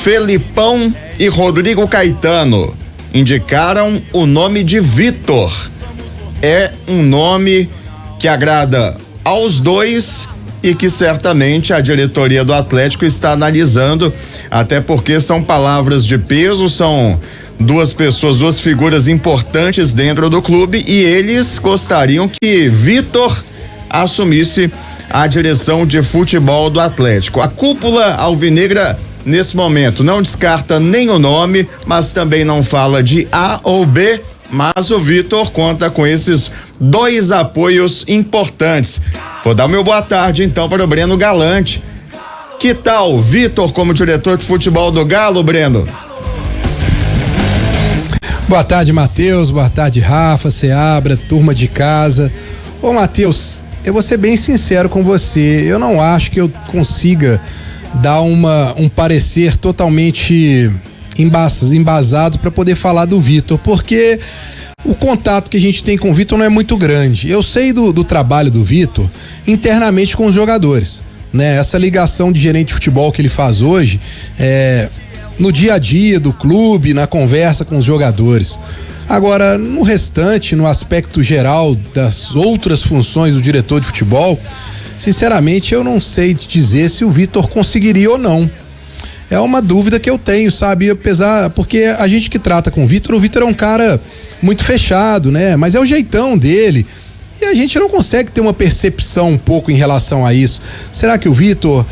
Felipão e Rodrigo Caetano indicaram o nome de Vitor. É um nome que agrada aos dois e que certamente a diretoria do Atlético está analisando, até porque são palavras de peso, são duas pessoas, duas figuras importantes dentro do clube e eles gostariam que Vitor assumisse a direção de futebol do Atlético. A cúpula alvinegra nesse momento não descarta nem o nome, mas também não fala de A ou B, mas o Vitor conta com esses dois apoios importantes. Vou dar o meu boa tarde então para o Breno Galante. Que tal Vitor como diretor de futebol do Galo, Breno? Boa tarde, Matheus, boa tarde, Rafa, Seabra, turma de casa. Ô, Matheus, eu vou ser bem sincero com você, eu não acho que eu consiga dar um parecer totalmente embasado para poder falar do Vitor, porque o contato que a gente tem com o Vitor não é muito grande. Eu sei do trabalho do Vitor internamente com os jogadores, né? Essa ligação de gerente de futebol que ele faz hoje, no dia a dia do clube, na conversa com os jogadores. Agora, no restante, no aspecto geral das outras funções do diretor de futebol, sinceramente eu não sei dizer se o Vitor conseguiria ou não. É uma dúvida que eu tenho, sabe? Porque a gente que trata com o Vitor é um cara muito fechado, né? Mas é o jeitão dele. E a gente não consegue ter uma percepção um pouco em relação a isso. Será que o Vitor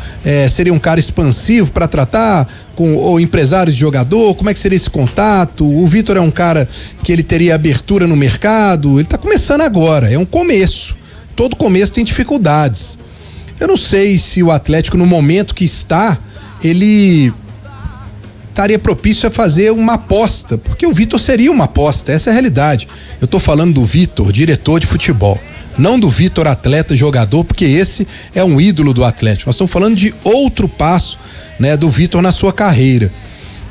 seria um cara expansivo para tratar com empresários de jogador? Como é que seria esse contato? O Vitor é um cara que ele teria abertura no mercado? Ele tá começando agora, é um começo. Todo começo tem dificuldades. Eu não sei se o Atlético, no momento que está, ele estaria propício a fazer uma aposta, porque o Vitor seria uma aposta, essa é a realidade. Eu tô falando do Vitor, diretor de futebol, não do Vitor, atleta, jogador, porque esse é um ídolo do Atlético. Nós estamos falando de outro passo, né, do Vitor na sua carreira.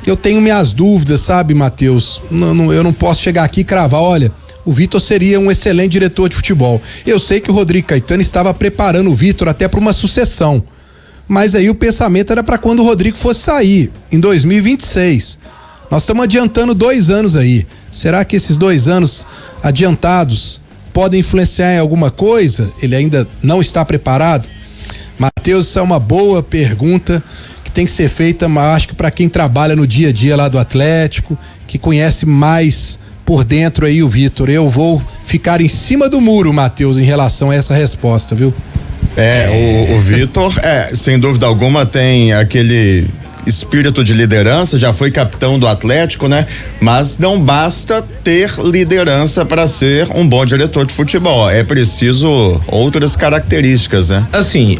Eu tenho minhas dúvidas, sabe, Matheus? Eu não posso chegar aqui e cravar, olha, o Vitor seria um excelente diretor de futebol. Eu sei que o Rodrigo Caetano estava preparando o Vitor até para uma sucessão, mas aí o pensamento era para quando o Rodrigo fosse sair, em 2026. Nós estamos adiantando 2 anos aí. Será que esses 2 anos adiantados podem influenciar em alguma coisa? Ele ainda não está preparado? Matheus, isso é uma boa pergunta que tem que ser feita, mas acho que para quem trabalha no dia a dia lá do Atlético, que conhece mais por dentro aí o Vitor. Eu vou ficar em cima do muro, Matheus, em relação a essa resposta, viu? O Vitor, sem dúvida alguma, tem aquele espírito de liderança, já foi capitão do Atlético, né? Mas não basta ter liderança para ser um bom diretor de futebol, é preciso outras características, né? Assim,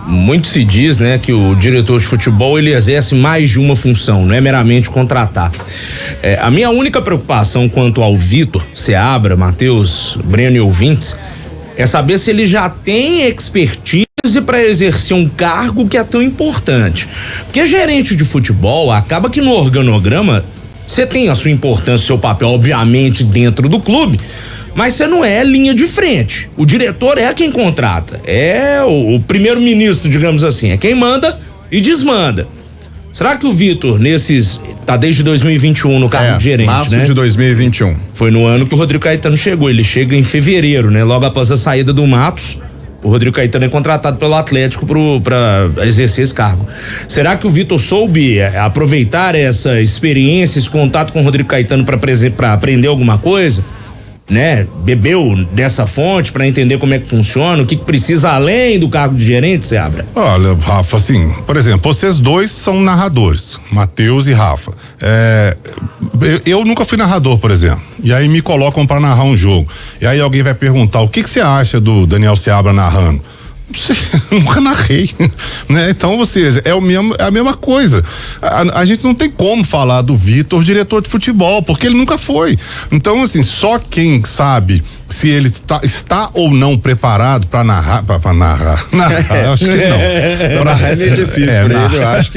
muito se diz, né, que o diretor de futebol, ele exerce mais de uma função, não é meramente contratar. A minha única preocupação quanto ao Vitor, Seabra, Matheus, Breno e ouvintes, é saber se ele já tem expertise para exercer um cargo que é tão importante. Porque gerente de futebol, acaba que no organograma você tem a sua importância, seu papel, obviamente, dentro do clube, mas você não é linha de frente. O diretor é quem contrata, é o primeiro-ministro, digamos assim, é quem manda e desmanda. Será que o Vitor, tá desde 2021 no cargo de gerente, março, né? de 2021. Foi no ano que o Rodrigo Caetano chegou, ele chega em fevereiro, né? Logo após a saída do Matos, o Rodrigo Caetano é contratado pelo Atlético para exercer esse cargo. Será que o Vitor soube aproveitar essa experiência, esse contato com o Rodrigo Caetano para aprender alguma coisa? Né? Bebeu dessa fonte para entender como é que funciona, o que precisa além do cargo de gerente, Seabra? Olha, Rafa, assim, por exemplo, vocês dois são narradores, Matheus e Rafa. Eu nunca fui narrador, por exemplo, e aí me colocam para narrar um jogo, e aí alguém vai perguntar, o que você acha do Daniel Seabra narrando? Nunca narrei, né? Então, ou seja, é a mesma coisa. A gente não tem como falar do Vitor, diretor de futebol, porque ele nunca foi. Então, assim, só quem sabe se ele está ou não preparado para narrar, acho que não. Narrar é meio difícil pra ele,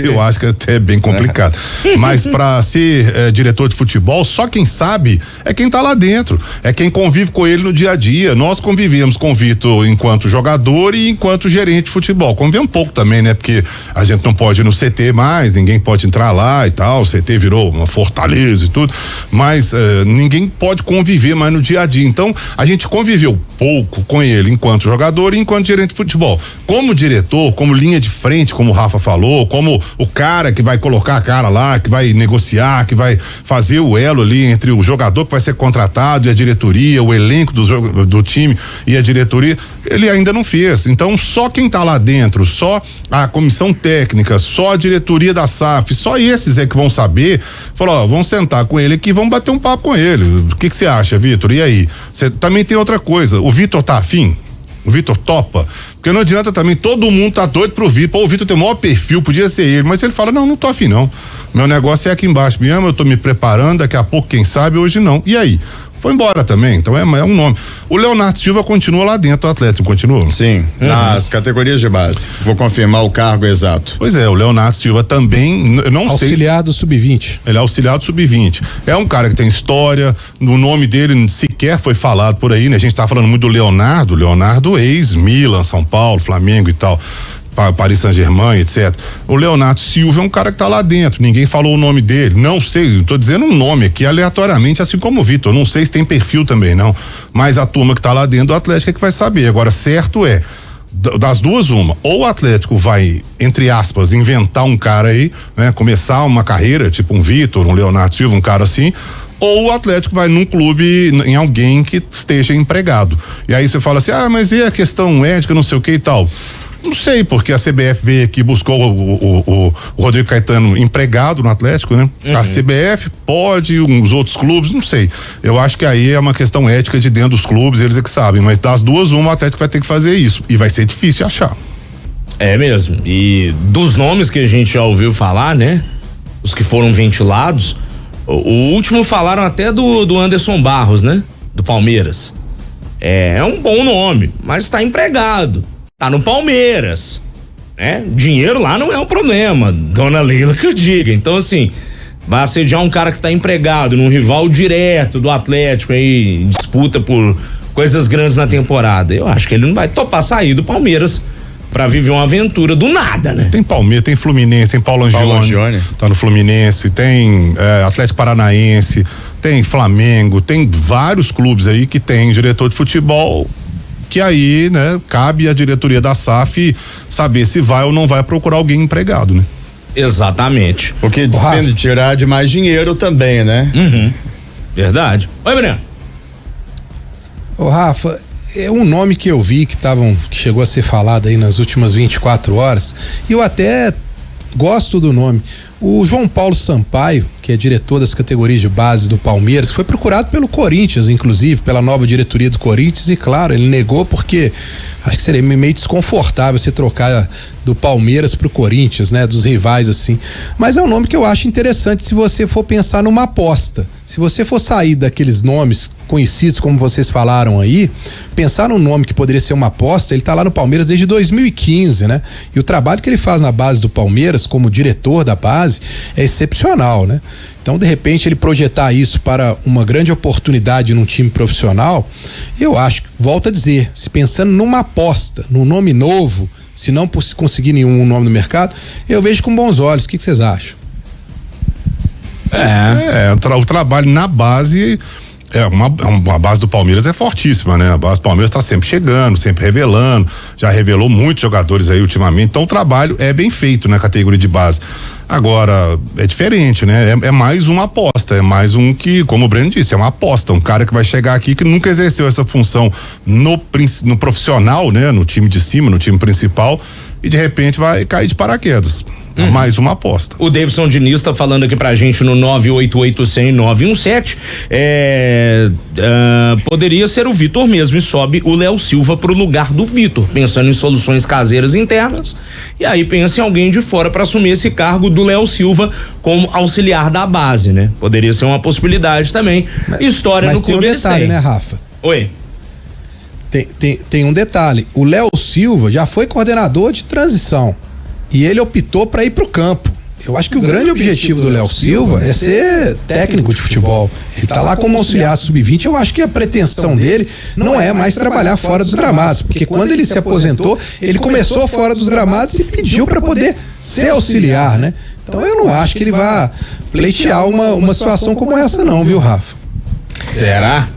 eu acho que até é bem complicado. Mas para ser diretor de futebol, só quem sabe é quem tá lá dentro, é quem convive com ele no dia a dia. Nós convivíamos com o Vitor enquanto jogador e enquanto gerente de futebol. Convivemos um pouco também, né? Porque a gente não pode ir no CT mais, ninguém pode entrar lá e tal, o CT virou uma fortaleza e tudo, mas ninguém pode conviver mais no dia a dia. Então, a gente conviveu pouco com ele enquanto jogador e enquanto gerente de futebol. Como diretor, como linha de frente, como o Rafa falou, como o cara que vai colocar a cara lá, que vai negociar, que vai fazer o elo ali entre o jogador que vai ser contratado e a diretoria, o elenco do time e a diretoria, ele ainda não fez. Então, só quem tá lá dentro, só a comissão técnica, só a diretoria da SAF, só esses é que vão saber. Falou, vamos sentar com ele aqui, vamos bater um papo com ele. O que você acha, Vitor? E aí? Você também tem outra coisa, o Vitor tá afim? O Vitor topa? Porque não adianta também, todo mundo tá doido pro Vitor. Pô, o Vitor tem o maior perfil, podia ser ele, mas ele fala, não tô afim não. Meu negócio é aqui embaixo mesmo, eu tô me preparando, daqui a pouco, quem sabe, hoje não. E aí? Foi embora também, então é um nome. O Leonardo Silva continua lá dentro, o Atlético continua? Sim, nas categorias de base. Vou confirmar o cargo exato. Pois é, o Leonardo Silva também, eu não sei. Auxiliar do Sub-20. Ele é auxiliar do Sub-20. É um cara que tem história, o nome dele sequer foi falado por aí, né? A gente tá falando muito do Leonardo ex-Milan, São Paulo, Flamengo e tal. Paris Saint-Germain, etc. O Leonardo Silva é um cara que tá lá dentro, ninguém falou o nome dele, não sei, tô dizendo um nome aqui aleatoriamente, assim como o Vitor, não sei se tem perfil também não, mas a turma que tá lá dentro do Atlético é que vai saber. Agora, certo é, das duas uma, ou o Atlético vai, entre aspas, inventar um cara aí, né, começar uma carreira, tipo um Vitor, um Leonardo Silva, um cara assim, ou o Atlético vai num clube, em alguém que esteja empregado. E aí você fala assim, mas e a questão ética, não sei o que e tal. Não sei, porque a CBF veio aqui, buscou o Rodrigo Caetano empregado no Atlético, né? A CBF pode, os outros clubes, não sei. Eu acho que aí é uma questão ética de dentro dos clubes, eles é que sabem, mas das duas, uma, o Atlético vai ter que fazer isso, e vai ser difícil de achar. É mesmo, e dos nomes que a gente já ouviu falar, né? Os que foram ventilados, o último falaram até do Anderson Barros, né? Do Palmeiras. É um bom nome, mas tá empregado. Tá no Palmeiras, né? Dinheiro lá não é um problema, dona Leila que eu diga. Então, assim, vai assediar um cara que tá empregado num rival direto do Atlético aí, disputa por coisas grandes na temporada. Eu acho que ele não vai topar sair do Palmeiras pra viver uma aventura do nada, né? Tem Palmeiras, tem Fluminense, tem Paulo Angione, tá no Fluminense, tem Atlético Paranaense, tem Flamengo, tem vários clubes aí que tem diretor de futebol, que aí, né, cabe à diretoria da SAF saber se vai ou não vai procurar alguém empregado, né? Exatamente. Porque depende de tirar de mais dinheiro também, né? Verdade. Oi, Breno. Ô, Rafa, é um nome que eu vi que chegou a ser falado aí nas últimas 24 horas, e eu até gosto do nome. O João Paulo Sampaio, que é diretor das categorias de base do Palmeiras, foi procurado pelo Corinthians, inclusive, pela nova diretoria do Corinthians, e claro, ele negou porque acho que seria meio desconfortável você trocar do Palmeiras pro Corinthians, né? Dos rivais, assim. Mas é um nome que eu acho interessante se você for pensar numa aposta. Se você for sair daqueles nomes conhecidos, como vocês falaram aí, pensar num nome que poderia ser uma aposta, ele tá lá no Palmeiras desde 2015, né? E o trabalho que ele faz na base do Palmeiras, como diretor da base, é excepcional, né? Então, de repente, ele projetar isso para uma grande oportunidade num time profissional, eu acho, volto a dizer, se pensando numa aposta, num nome novo, se não conseguir nenhum nome no mercado, eu vejo com bons olhos. O que vocês acham? O trabalho na base, a base do Palmeiras é fortíssima, né? A base do Palmeiras tá sempre chegando, sempre revelando, já revelou muitos jogadores aí ultimamente, então o trabalho é bem feito na categoria de base. Agora, é diferente, né? É mais uma aposta, é mais um que, como o Breno disse, é uma aposta, um cara que vai chegar aqui que nunca exerceu essa função no profissional, né? No time de cima, no time principal, e de repente vai cair de paraquedas. Mais uma aposta. O Davidson Diniz tá falando aqui pra gente no 988-100-917. Poderia ser o Vitor mesmo e sobe o Léo Silva pro lugar do Vitor, pensando em soluções caseiras internas. E aí pensa em alguém de fora para assumir esse cargo do Léo Silva como auxiliar da base, né? Poderia ser uma possibilidade também. História mas no clube tem um detalhe, né, Rafa? Oi. tem um detalhe. O Léo Silva já foi coordenador de transição e ele optou para ir pro campo. Eu acho que o grande objetivo do Léo Silva é ser técnico de futebol. Ele tá lá como auxiliar sub-20. Eu acho que a pretensão dele não é mais trabalhar fora dos gramados, porque quando ele se aposentou, ele começou fora dos gramados e pediu para poder ser auxiliar, né? Então eu não acho que ele vá pleitear uma situação como essa não, viu, Rafa? Será?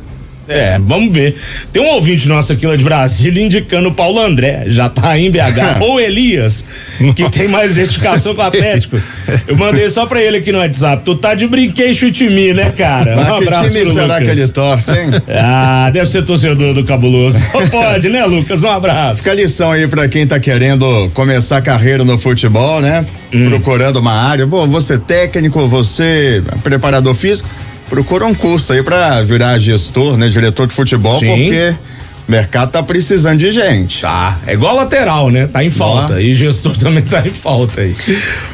Vamos ver. Tem um ouvinte nosso aqui lá de Brasília indicando o Paulo André, já tá em BH, ou Elias, que tem mais identificação com o Atlético. Eu mandei só pra ele aqui no WhatsApp. Tu tá de brinquedo de mim, né, cara? Um abraço pro Lucas. Será que ele torce, hein? Deve ser torcedor do Cabuloso. Só pode, né, Lucas? Um abraço. Fica a lição aí pra quem tá querendo começar a carreira no futebol, né? Procurando uma área. Pô, você técnico, você preparador físico, procura um curso aí pra virar gestor, né? Diretor de futebol, sim, porque o mercado tá precisando de gente. Tá, é igual lateral, né? Tá em falta. E gestor também tá em falta aí.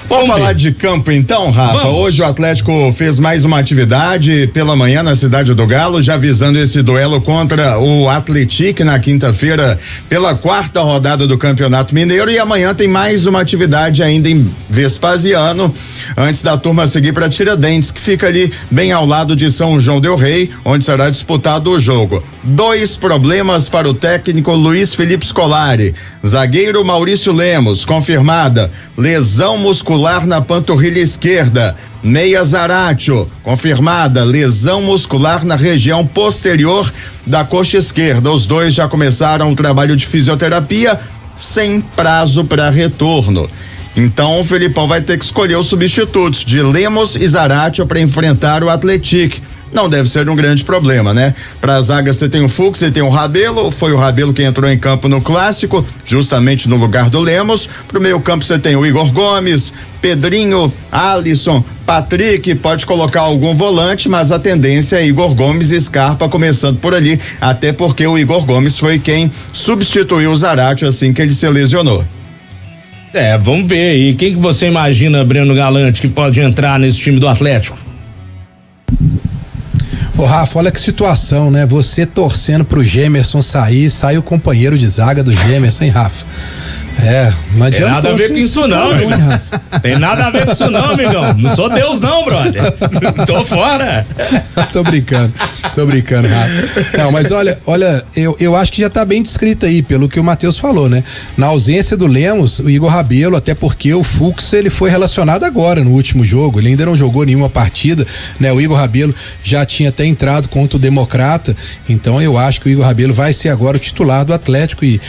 Vamos falar de campo então, Rafa? Vamos. Hoje o Atlético fez mais uma atividade pela manhã na Cidade do Galo, já visando esse duelo contra o Atlético na quinta-feira pela 4ª rodada do Campeonato Mineiro, e amanhã tem mais uma atividade ainda em Vespasiano, antes da turma seguir para Tiradentes, que fica ali bem ao lado de São João del Rei, onde será disputado o jogo. 2 problemas para o técnico Luiz Felipe Scolari. Zagueiro Maurício Lemos, confirmada lesão muscular na panturrilha esquerda. Meia Zaratio, confirmada lesão muscular na região posterior da coxa esquerda. Os dois já começaram o trabalho de fisioterapia sem prazo para retorno. Então o Felipão vai ter que escolher os substitutos de Lemos e Zaratio para enfrentar o Atlético. Não deve ser um grande problema, né? Pra zaga você tem o Fux, você tem o Rabelo, foi o Rabelo que entrou em campo no clássico, justamente no lugar do Lemos. Pro meio campo você tem o Igor Gomes, Pedrinho, Alisson, Patrick, pode colocar algum volante, mas a tendência é Igor Gomes e Scarpa começando por ali, até porque o Igor Gomes foi quem substituiu o Zaratio assim que ele se lesionou. Vamos ver aí, quem que você imagina, Breno Galante, que pode entrar nesse time do Atlético? Ô Rafa, olha que situação, né? Você torcendo pro Gemerson sair, sai o companheiro de zaga do Gemerson, hein, Rafa? Não adianta. Tem nada a ver com isso não, amigão. Tem nada a ver com isso não, amigão. Não sou Deus não, brother. Tô fora. Tô brincando, Rafa. Não, mas olha, eu acho que já tá bem descrito aí, pelo que o Matheus falou, né? Na ausência do Lemos, o Igor Rabelo, até porque o Fux, ele foi relacionado agora no último jogo, ele ainda não jogou nenhuma partida, né? O Igor Rabelo já tinha até entrado contra o Democrata, então eu acho que o Igor Rabelo vai ser agora o titular do Atlético e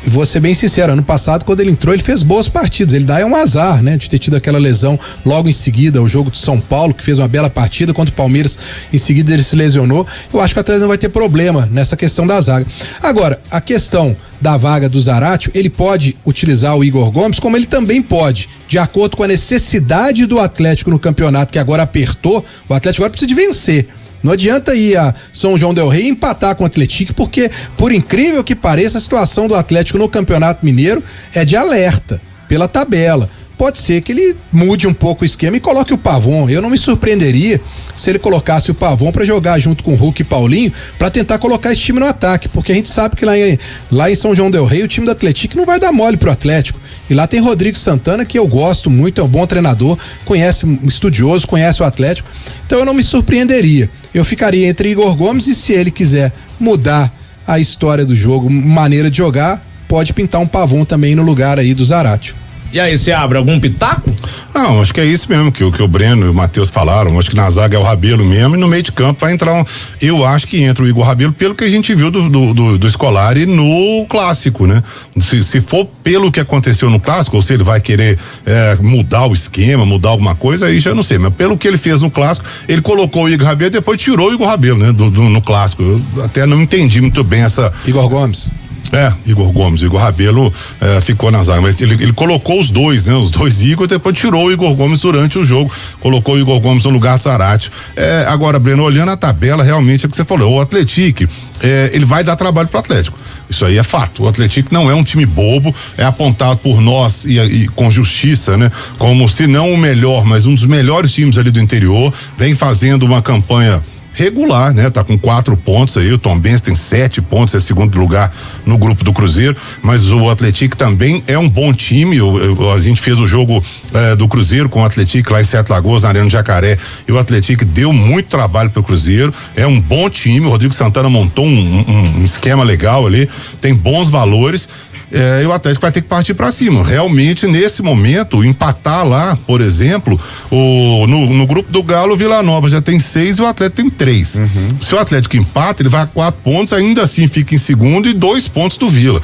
vou ser bem sincero, ano passado quando ele entrou ele fez boas partidas, ele dá um azar, né, de ter tido aquela lesão logo em seguida, o jogo de São Paulo, que fez uma bela partida contra o Palmeiras, em seguida ele se lesionou. Eu acho que o Atlético não vai ter problema nessa questão da zaga. Agora, a questão da vaga do Zaratio, ele pode utilizar o Igor Gomes, como ele também pode, de acordo com a necessidade do Atlético no campeonato, que agora apertou, o Atlético agora precisa de vencer. Não adianta ir a São João del Rei e empatar com o Atlético, porque, por incrível que pareça, a situação do Atlético no Campeonato Mineiro é de alerta, pela tabela. Pode ser que ele mude um pouco o esquema e coloque o Pavon. Eu não me surpreenderia se ele colocasse o Pavon para jogar junto com o Hulk e Paulinho, para tentar colocar esse time no ataque, porque a gente sabe que lá em São João del Rei o time do Atlético não vai dar mole pro Atlético. E lá tem Rodrigo Santana, que eu gosto muito, é um bom treinador, conhece, estudioso, conhece o Atlético. Então eu não me surpreenderia. Eu ficaria entre Igor Gomes e, se ele quiser mudar a história do jogo, maneira de jogar, pode pintar um Pavon também no lugar aí do Zaratio. E aí, você abre algum pitaco? Não, acho que é isso mesmo que o Breno e o Matheus falaram. Acho que na zaga é o Rabelo mesmo, e no meio de campo vai entrar eu acho que entra o Igor Rabelo, pelo que a gente viu do Scolari no clássico, né? Se for pelo que aconteceu no clássico, ou se ele vai querer mudar o esquema, mudar alguma coisa, aí já não sei, mas pelo que ele fez no clássico, ele colocou o Igor Rabelo e depois tirou o Igor Rabelo, né? No clássico. Eu até não entendi muito bem essa. Igor Gomes. Igor Gomes, Igor Rabelo ficou na zaga, mas ele colocou os dois, né? Os dois Igor, depois tirou o Igor Gomes durante o jogo, colocou o Igor Gomes no lugar do Zaratio. Agora, Breno, olhando a tabela, realmente é o que você falou, o Atlético, ele vai dar trabalho pro Atlético. Isso aí é fato. O Atlético não é um time bobo, é apontado por nós e com justiça, né? Como se não o melhor, mas um dos melhores times ali do interior, vem fazendo uma campanha regular, né? Tá com 4 pontos aí, o Tombense tem 7 pontos, é segundo lugar no grupo do Cruzeiro, mas o Atlético também é um bom time. A gente fez o jogo do Cruzeiro com o Atlético lá em Sete Lagoas, na Arena do Jacaré, e o Atlético deu muito trabalho pro Cruzeiro, é um bom time, o Rodrigo Santana montou um esquema legal ali, tem bons valores. E o Atlético vai ter que partir para cima. Realmente, nesse momento, empatar lá, por exemplo, no grupo do Galo, o Vila Nova já tem 6 e o Atlético tem 3. Se o Atlético empata, ele vai a 4 pontos, ainda assim fica em segundo e 2 pontos do Vila.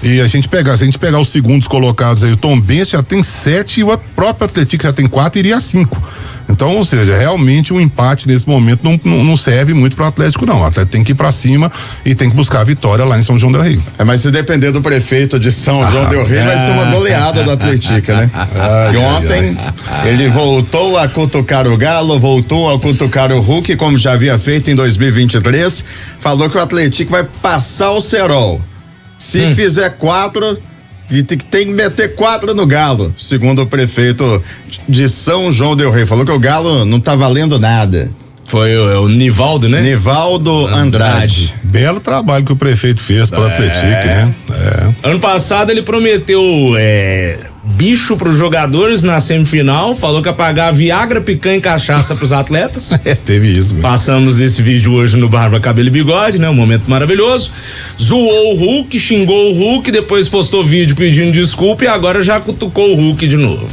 E se a gente pegar os segundos colocados aí, o Tombense já tem 7 e o próprio Atlético já tem 4 e iria a 5. Então, ou seja, realmente um empate nesse momento não serve muito pro Atlético, não. O Atlético tem que ir pra cima e tem que buscar a vitória lá em São João del Rei. Mas se depender do prefeito de São João del Rei, vai ser uma goleada do Atlético, né? E ontem ele voltou a cutucar o Galo, voltou a cutucar o Hulk, como já havia feito em 2023. Falou que o Atlético vai passar o Cerol. Se fizer 4, e tem que meter 4 no Galo, segundo o prefeito de São João del Rei. Falou que o Galo não tá valendo nada. Foi o Nivaldo, né? Nivaldo Andrade. Belo trabalho que o prefeito fez pro Atlético, né? Ano passado ele prometeu bicho pros jogadores na semifinal, falou que ia pagar Viagra, picanha e cachaça pros atletas. Teve isso. Passamos esse vídeo hoje no Barba, Cabelo e Bigode, né? Um momento maravilhoso. Zoou o Hulk, xingou o Hulk, depois postou vídeo pedindo desculpa e agora já cutucou o Hulk de novo.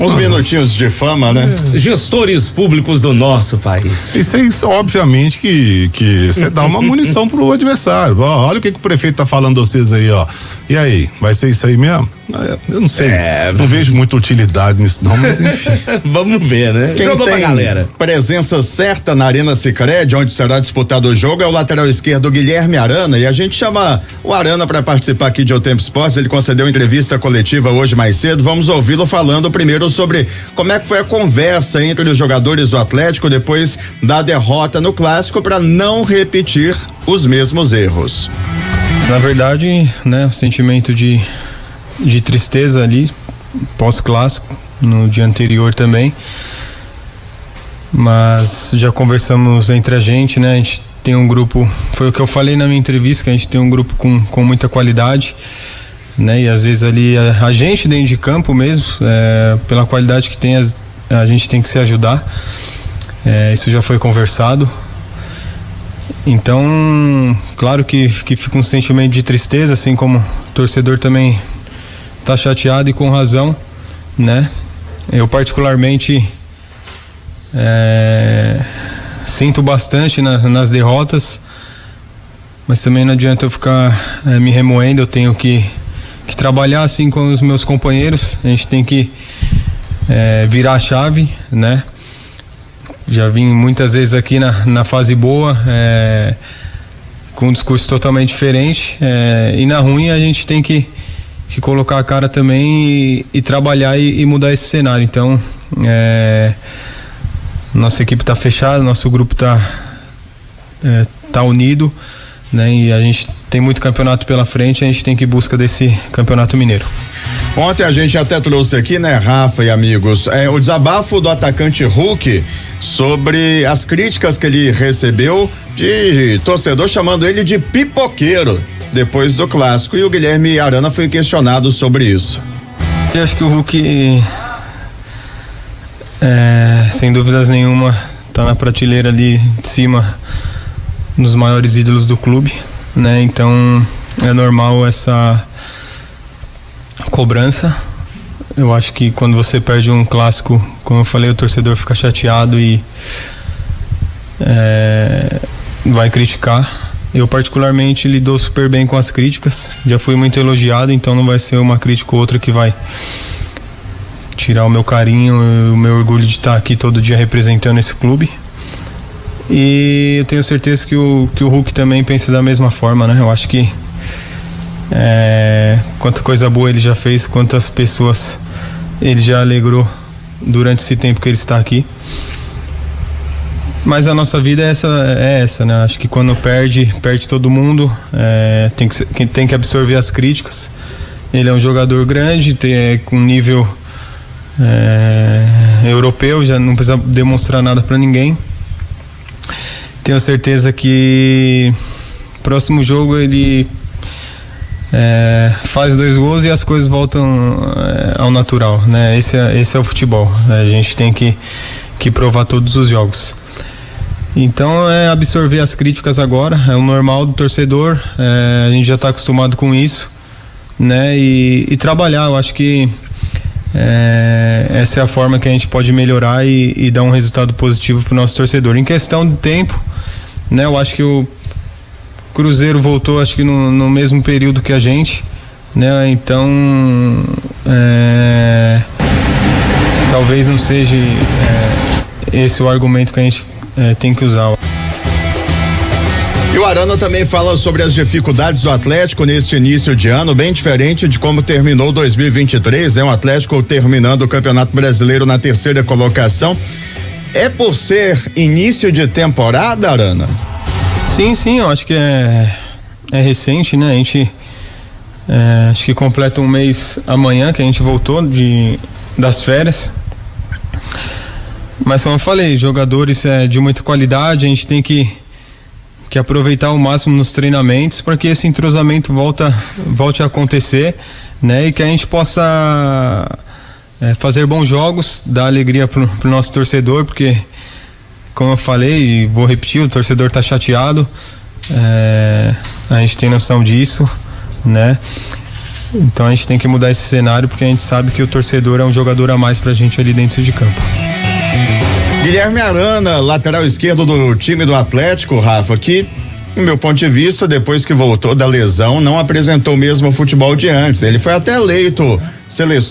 Uns minutinhos de fama, né? Gestores públicos do nosso país. Isso aí, obviamente que você dá uma munição pro adversário. Olha o que o prefeito tá falando de vocês aí, ó. E aí, vai ser isso aí mesmo? Eu não sei. Não vejo muita utilidade nisso não, mas enfim. Vamos ver, né? Quem Jogou tem pra galera. presença certa na Arena Sicredi, onde será disputado o jogo, é o lateral esquerdo Guilherme Arana, e a gente chama o Arana para participar aqui de O Tempo Esportes. Ele concedeu entrevista coletiva hoje mais cedo. Vamos ouvi-lo falando primeiro sobre como é que foi a conversa entre os jogadores do Atlético depois da derrota no Clássico, para não repetir os mesmos erros. Na verdade, né, o sentimento de tristeza ali, pós-clássico, no dia anterior também, mas já conversamos entre a gente, né, a gente tem um grupo, foi o que eu falei na minha entrevista, que a gente tem um grupo com muita qualidade, né, e às vezes ali a gente dentro de campo mesmo, pela qualidade que tem, a gente tem que se ajudar, isso já foi conversado. Então, claro que fica um sentimento de tristeza, assim como o torcedor também tá chateado e com razão, né? Eu particularmente sinto bastante nas derrotas, mas também não adianta eu ficar me remoendo. Eu tenho que trabalhar assim com os meus companheiros. A gente tem que virar a chave, né? Já vim muitas vezes aqui na fase boa, com um discurso totalmente diferente, e na ruim a gente tem que colocar a cara também e trabalhar e mudar esse cenário. Então, nossa equipe está fechada, nosso grupo tá unido, né? E a gente tem muito campeonato pela frente, a gente tem que ir em busca desse campeonato mineiro. Ontem a gente até trouxe aqui, né, Rafa e amigos, o desabafo do atacante Hulk sobre as críticas que ele recebeu de torcedor chamando ele de pipoqueiro depois do Clássico, e o Guilherme Arana foi questionado sobre isso. Eu acho que o Hulk, sem dúvidas nenhuma, tá na prateleira ali de cima dos maiores ídolos do clube, né? Então é normal essa cobrança. Eu acho que quando você perde um clássico, como eu falei, o torcedor fica chateado e vai criticar. Eu particularmente lido super bem com as críticas, já fui muito elogiado, então não vai ser uma crítica ou outra que vai tirar o meu carinho, o meu orgulho de estar aqui todo dia representando esse clube. E eu tenho certeza que o Hulk também pensa da mesma forma, né? Eu acho que quanta coisa boa ele já fez, quantas pessoas ele já alegrou durante esse tempo que ele está aqui. Mas a nossa vida é essa, né? Acho que quando perde todo mundo, tem que absorver as críticas. Ele é um jogador grande, com nível europeu, já não precisa demonstrar nada para ninguém. Tenho certeza que próximo jogo ele faz 2 gols e as coisas voltam ao natural, né? Esse é o futebol, né? A gente tem que provar todos os jogos. Então é absorver as críticas agora, é o normal do torcedor, a gente já está acostumado com isso, né? E trabalhar, eu acho que essa é a forma que a gente pode melhorar e dar um resultado positivo para o nosso torcedor. Em questão de tempo, né? Eu acho que o Cruzeiro voltou, acho que no mesmo período que a gente, né? Então talvez não seja esse o argumento que a gente tem que usar. E o Arana também fala sobre as dificuldades do Atlético neste início de ano, bem diferente de como terminou 2023, O Atlético terminando o Campeonato Brasileiro na 3ª colocação. É por ser início de temporada, Arana? Sim, eu acho que é recente, né? A gente acho que completa um mês amanhã que a gente voltou das férias. Mas como eu falei, jogadores de muita qualidade, a gente tem que aproveitar ao máximo nos treinamentos para que esse entrosamento volte a acontecer, né? E que a gente possa fazer bons jogos, dar alegria pro nosso torcedor, porque como eu falei e vou repetir, o torcedor tá chateado, a gente tem noção disso, né? Então a gente tem que mudar esse cenário, porque a gente sabe que o torcedor é um jogador a mais pra gente ali dentro de campo. Guilherme Arana, lateral esquerdo do time do Atlético, Rafa, que, no meu ponto de vista, depois que voltou da lesão, não apresentou mesmo o futebol de antes. Ele foi até eleito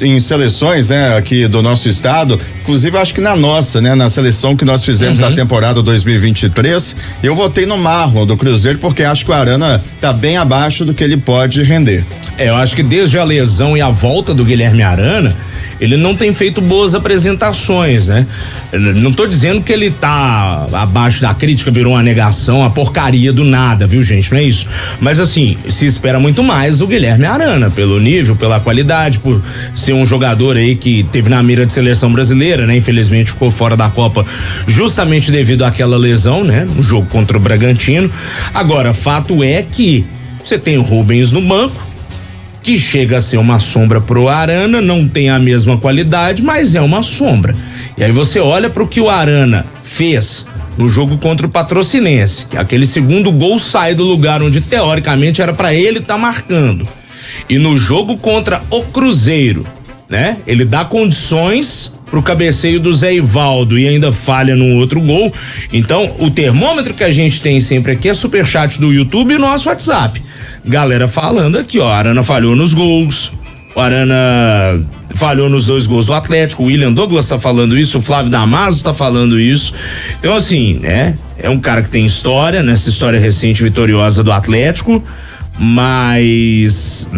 em seleções, aqui do nosso estado, inclusive acho que na nossa, na seleção que nós fizemos na temporada 2023, eu votei no Marlon do Cruzeiro, porque acho que o Arana tá bem abaixo do que ele pode render. Eu acho que desde a lesão e a volta do Guilherme Arana, ele não tem feito boas apresentações, né? Não tô dizendo que ele tá abaixo da crítica, virou uma negação, a porcaria do nada, viu, gente? Não é isso. Mas assim, se espera muito mais do Guilherme Arana, pelo nível, pela qualidade, por ser um jogador aí que teve na mira de seleção brasileira, né? Infelizmente ficou fora da Copa justamente devido àquela lesão, né? No jogo contra o Bragantino. Agora, fato é que você tem o Rubens no banco, que chega a ser uma sombra pro Arana, não tem a mesma qualidade, mas é uma sombra. E aí você olha pro que o Arana fez no jogo contra o Patrocinense, que aquele segundo gol sai do lugar onde teoricamente era para ele estar marcando. E no jogo contra o Cruzeiro, né? Ele dá condições pro cabeceio do Zé Ivaldo e ainda falha num outro gol. Então, o termômetro que a gente tem sempre aqui é superchat do YouTube e nosso WhatsApp. Galera falando aqui, Arana falhou nos gols, o Arana falhou nos 2 gols do Atlético, o William Douglas tá falando isso, o Flávio Damaso tá falando isso. Então, assim, é um cara que tem história, nessa história recente vitoriosa do Atlético, mas,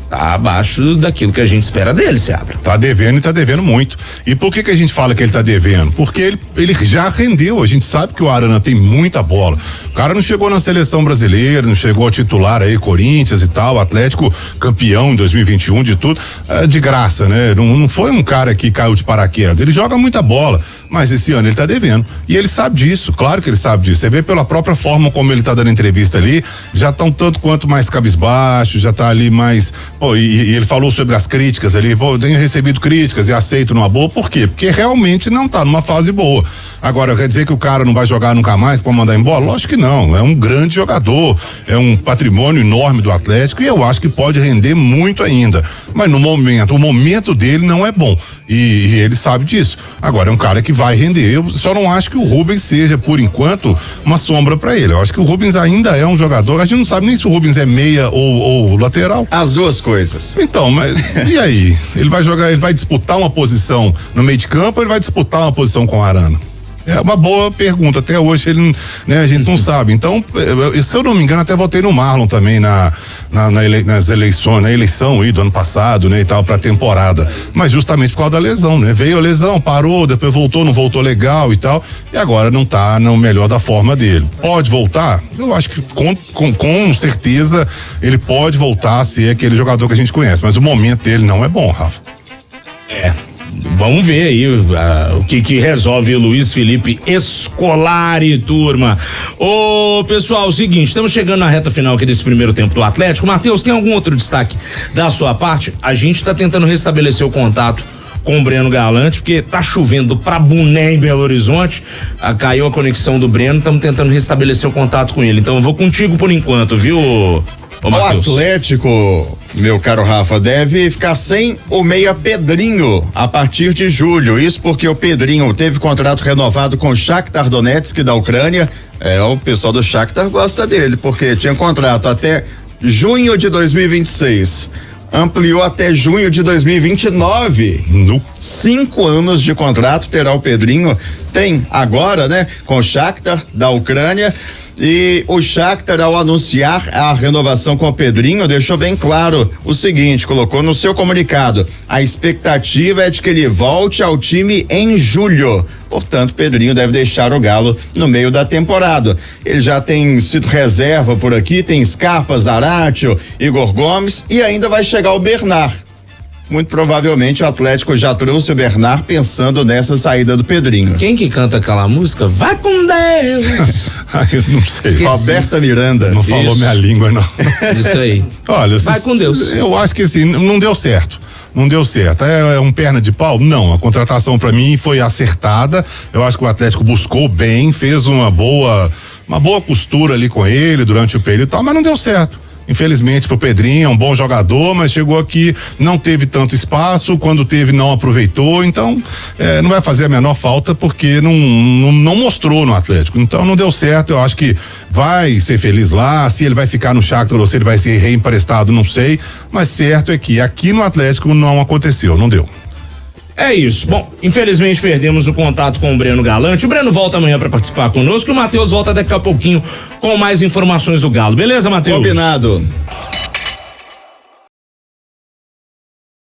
tá abaixo daquilo que a gente espera dele, Seabra. Tá devendo e tá devendo muito. E por que a gente fala que ele tá devendo? Porque ele já rendeu, a gente sabe que o Arana tem muita bola. O cara não chegou na seleção brasileira, não chegou a titular aí, Corinthians e tal, Atlético campeão em 2021 de tudo, de graça, né? Não foi um cara que caiu de paraquedas, ele joga muita bola, mas esse ano ele tá devendo. E ele sabe disso, claro que ele sabe disso. Você vê pela própria forma como ele tá dando entrevista ali, já tá um tanto quanto mais cabisbaixo, já tá ali mais, e ele falou sobre as críticas ali, tenho recebido críticas e aceito numa boa, por quê? Porque realmente não tá numa fase boa. Agora, quer dizer que o cara não vai jogar nunca mais pra mandar embora? Lógico que não, é um grande jogador, é um patrimônio enorme do Atlético e eu acho que pode render muito ainda, mas o momento dele não é bom e ele sabe disso. Agora, é um cara que vai render, eu só não acho que o Rubens seja, por enquanto, uma sombra pra ele. Eu acho que o Rubens ainda é um jogador, a gente não sabe nem se o Rubens é meia ou lateral. As duas coisas. Então, mas e aí? Ele vai jogar, ele vai disputar uma posição no meio de campo ou ele vai disputar uma posição com o Arana? É uma boa pergunta, até hoje ele, a gente não sabe. Então, se eu não me engano, até votei no Marlon também nas eleições, na eleição aí do ano passado, e tal, pra temporada. Mas justamente por causa da lesão, Veio a lesão, parou, depois voltou, não voltou legal e tal, e agora não tá no melhor da forma dele. Pode voltar? Eu acho que com certeza ele pode voltar a ser aquele jogador que a gente conhece, mas o momento dele não é bom, Rafa. Vamos ver aí o que resolve Luiz Felipe Scolari, turma. Ô, pessoal, o seguinte, estamos chegando na reta final aqui desse primeiro tempo do Atlético. Matheus, tem algum outro destaque da sua parte? A gente está tentando restabelecer o contato com o Breno Galante, porque tá chovendo pra Boné em Belo Horizonte, caiu a conexão do Breno, estamos tentando restabelecer o contato com ele. Então eu vou contigo por enquanto, viu, ô Matheus? O Atlético, meu caro Rafa, deve ficar sem o meia Pedrinho a partir de julho. Isso porque o Pedrinho teve contrato renovado com o Shakhtar Donetsk da Ucrânia. O pessoal do Shakhtar gosta dele, porque tinha contrato até junho de 2026. Ampliou até junho de 2029. 5 anos de contrato terá o Pedrinho. Tem agora, né, com o Shakhtar da Ucrânia. E o Shakhtar, ao anunciar a renovação com o Pedrinho, deixou bem claro o seguinte, colocou no seu comunicado: a expectativa é de que ele volte ao time em julho. Portanto, Pedrinho deve deixar o Galo no meio da temporada. Ele já tem sido reserva por aqui, tem Scarpa, Zaratio, Igor Gomes e ainda vai chegar o Bernard. Muito provavelmente o Atlético já trouxe o Bernard pensando nessa saída do Pedrinho. Quem que canta aquela música? Vai com Deus! Não sei. Esqueci. Roberta Miranda. Não falou Isso. minha língua, não. Isso aí. Olha, vai com Deus. Eu acho que assim, não deu certo. Não deu certo. É um perna de pau? Não. A contratação pra mim foi acertada. Eu acho que o Atlético buscou bem, fez uma boa costura ali com ele durante o período e tal, mas não deu certo. Infelizmente pro Pedrinho, é um bom jogador, mas chegou aqui, não teve tanto espaço, quando teve não aproveitou, então não vai fazer a menor falta porque não mostrou no Atlético, então não deu certo. Eu acho que vai ser feliz lá, se ele vai ficar no Shakhtar ou se ele vai ser reemprestado, não sei, mas certo é que aqui no Atlético não aconteceu, não deu. É isso. Bom, infelizmente perdemos o contato com o Breno Galante. O Breno volta amanhã para participar conosco e o Matheus volta daqui a pouquinho com mais informações do Galo. Beleza, Matheus? Combinado.